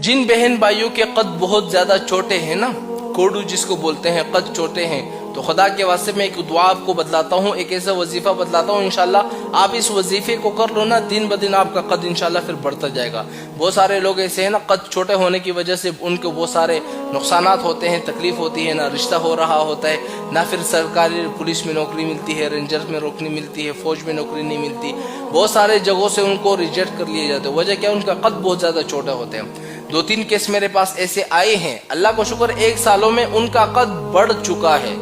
جن بہن بھائیوں کے قد بہت زیادہ چھوٹے ہیں نا، کوڑو جس کو بولتے ہیں، قد چھوٹے ہیں، تو خدا کے واسطے میں ایک دعا آپ کو بتلاتا ہوں، ایک ایسا وظیفہ بتلاتا ہوں، انشاءاللہ آپ اس وظیفے کو کر لو نا، دن بدن آپ کا قد انشاءاللہ پھر بڑھتا جائے گا۔ بہت سارے لوگ ایسے ہیں نا، قد چھوٹے ہونے کی وجہ سے ان کو بہت سارے نقصانات ہوتے ہیں، تکلیف ہوتی ہے، نہ رشتہ ہو رہا ہوتا ہے، نہ پھر سرکاری پولیس میں نوکری ملتی ہے، رینجرز میں نوکری ملتی ہے، فوج میں نوکری نہیں ملتی، بہت سارے جگہوں سے ان کو ریجیکٹ کر لیے جاتے ہیں۔ وجہ کیا؟ ان کا قد بہت زیادہ چھوٹے ہوتے ہیں۔ 2-3 کیس میرے پاس ایسے آئے ہیں، اللہ کو شکر 1 سالوں میں ان کا قد بڑھ چکا ہے۔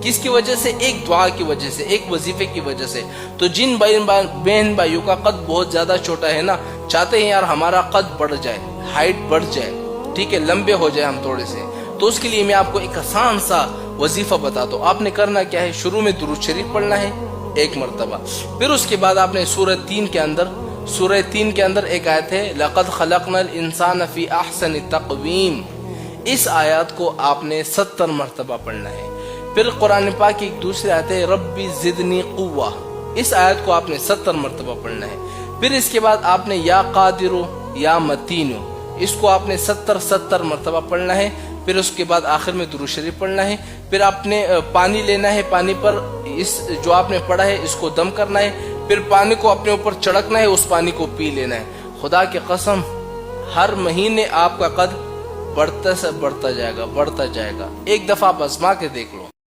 کس کی وجہ سے؟ ایک دعا کی وجہ سے، ایک وظیفے کی وجہ سے۔ تو جن بہن بھائیوں کا قد بہت زیادہ چھوٹا ہے نا، چاہتے ہیں یار ہمارا قد بڑھ جائے، ہائٹ بڑھ جائے، ٹھیک ہے، لمبے ہو جائے ہم تھوڑے سے، تو اس کے لیے میں آپ کو ایک آسان سا وظیفہ بتاتا ہوں۔ آپ نے کرنا کیا ہے؟ شروع میں درود شریف پڑھنا ہے 1 مرتبہ، پھر اس کے بعد آپ نے سورہ 3 کے اندر ایک آیت ہے، لَقَدْ خَلَقْنَا الْإِنسَانَ فِي أَحْسَنِ تَقْوِيمٍ، اس آیات کو آپ نے 70 مرتبہ پڑھنا ہے۔ پھر قرآن پاک کی ایک دوسری آیت ہے، ربی زدنی قوہ، اس آیت کو آپ نے 70 مرتبہ پڑھنا ہے۔ پھر اس کے بعد آپ نے یا قادرو یا متینو، اس کو آپ نے 70 مرتبہ پڑھنا ہے۔ پھر اس کے بعد آخر میں درود شریف پڑھنا ہے۔ پھر آپ نے پانی لینا ہے، پانی پر اس جو آپ نے پڑھا ہے اس کو دم کرنا ہے، پھر پانی کو اپنے اوپر چڑکنا ہے، اس پانی کو پی لینا ہے۔ خدا کی قسم ہر مہینے آپ کا قد بڑھتا جائے گا۔ ایک دفعہ آپ آزما کے دیکھ لو۔